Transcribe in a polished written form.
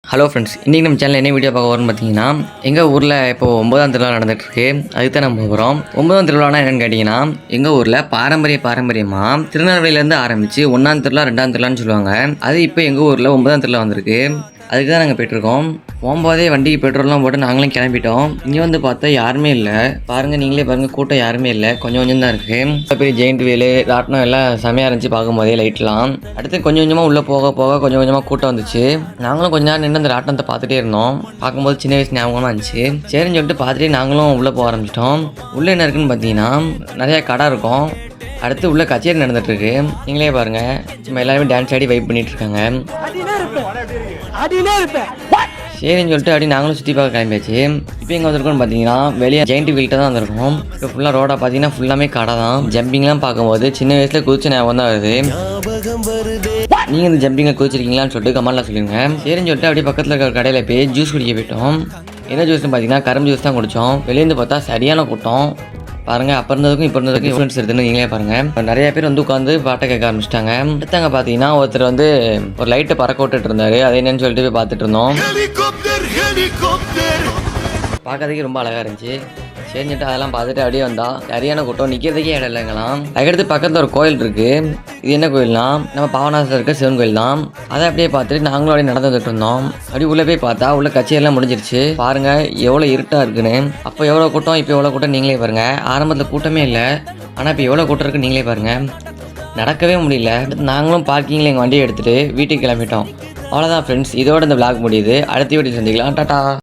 Hello friends, இன்றைக்கி நம்ம சேனலில் என்ன வீடியோ பார்க்க வரோம்னு பார்த்தீங்கன்னா, எங்கள் ஊரில் இப்போது 9ஆம் திருவிழா நடந்துகிட்ருக்கு. அதுக்கு தான் நம்ம போகிறோம். 9ஆம் திருவிழானா என்னென்னு கேட்டிங்கன்னா, எங்கள் ஊரில் பாரம்பரியமாக திருநெல்வேலியிலேருந்து ஆரம்பித்து 1ஆம் திருவிழா 2ஆம் திருவிழான்னு சொல்லுவாங்க. அது இப்போ எங்கள் ஊரில் 9ஆம் திருவிழா வந்திருக்கு. அதுக்கு தான் நாங்கள் போய்ட்டுருக்கோம். போகும்போதே வண்டிக்கு பெட்ரோல்லாம் போட்டு நாங்களும் கிளம்பிட்டோம். இங்கே வந்து பார்த்தா யாருமே இல்லை. பாருங்கள், நீங்களே பாருங்கள், கூட்டம் யாருமே இல்லை, கொஞ்சம் தான் இருக்குது. பெரிய ஜெயிண்ட் வீலு ராட்டினம் எல்லாம் செமையாக இருந்துச்சு பார்க்கும்போதே லைட்லாம். அடுத்து கொஞ்சமாக உள்ளே போக கொஞ்சமாக கூட்டம் வந்துச்சு. நாங்களும் கொஞ்ச நேரம் நின்று அந்த ராட்டினத்தை பார்த்துட்டே இருந்தோம். பார்க்கும்போது சின்ன வயசு ஞாபகமாக இருந்துச்சு. சரின்னு சொல்லிட்டு பார்த்துட்டே நாங்களும் உள்ளே போக ஆரம்பிச்சிட்டோம். உள்ளே என்ன இருக்குன்னு பார்த்தீங்கன்னா, நிறையா கடை இருக்கும். அடுத்து உள்ள கச்சேரி நடந்துட்டுருக்கு. நீங்களே பாருங்கள், சும்மா எல்லாருமே டான்ஸ் ஆடி வைப் பண்ணிட்டு இருக்காங்க. சரின்னு சொல்லிட்டு அப்படி நாங்களும் சுற்றி பார்க்க கிளம்பியாச்சு. இப்போ எங்கே வந்திருக்கோம்னு பார்த்தீங்கன்னா, வெளியே ஜெயிண்ட் வீல்கிட்ட தான் வந்திருக்கோம். இப்போ ஃபுல்லாக ரோடாக பார்த்தீங்கன்னா ஃபுல்லாமே கடை தான். ஜம்பிங்லாம் பார்க்கும்போது சின்ன வயசில் குதிச்சு ஞாபகம் தான் வருது. நீங்கள் இந்த ஜம்பிங்கில் குதிச்சிருக்கீங்களான்னு சொல்லிட்டு கமெண்ட்லாம் சொல்லுங்க. சரின்னு சொல்லிட்டு அப்படியே பக்கத்தில் இருக்கிற கடையில் போய் ஜூஸ் குடிக்க போயிட்டோம். என்ன ஜூஸ்னு பார்த்தீங்கன்னா கரும்பு ஜூஸ் தான் குடித்தோம். வெளியேருந்து பார்த்தா சரியான கூட்டம். பாருங்கள், அப்போ இருந்ததுக்கும் இப்போ இருந்ததுக்கும் டிஃப்ரென்ஸ் இருக்குதுன்னு நீங்களே பாருங்கள். நிறைய பேர் வந்து உட்காந்து பாட்டை கேட்க ஆரம்பிச்சிட்டாங்க. அடுத்தாங்க பார்த்தீங்கன்னா ஒருத்தர் வந்து ஒரு லைட்டை பறக்க விட்டுட்டு இருந்தார். அது என்னன்னு சொல்லிட்டு போய் பார்த்துட்டு இருந்தோம். பார்க்கறதுக்கு ரொம்ப அழகாக இருந்துச்சு. செஞ்சுட்டு அதெல்லாம் பார்த்துட்டு அப்படியே வந்தா சரியான கூட்டம், நிற்கிறதுக்கே இடம் இல்லைங்களாம். அதுக்கடுத்து பக்கத்தில் ஒரு கோயில் இருக்குது. இது என்ன கோயில்னா, நம்ம பாவநாசத்தில் இருக்க சிவன் கோயில் தான். அதை அப்படியே பார்த்துட்டு நாங்களும் அப்படியே நடந்து வந்துட்டு இருந்தோம். அப்படி உள்ளே போய் பார்த்தா உள்ள கச்சேரியெல்லாம் முடிஞ்சிருச்சு. பாருங்கள் எவ்வளோ இருட்டாக இருக்குன்னு. அப்போ எவ்வளோ கூட்டம், இப்போ எவ்வளோ கூட்டம் நீங்களே பாருங்கள். ஆரம்பத்தில் கூட்டமே இல்லை, ஆனால் இப்போ எவ்வளோ கூட்டம் இருக்குன்னு நீங்களே பாருங்கள். நடக்கவே முடியல. நாங்களும் பார்க்கிங்கில் எங்கள் வண்டியை எடுத்துகிட்டு வீட்டுக்கு கிளம்பிட்டோம். அவ்வளோதான் ஃப்ரெண்ட்ஸ், இதோட இந்த விளாக் முடியுது. அடுத்த வீடியோ சந்திக்கலாம். டாட்டா.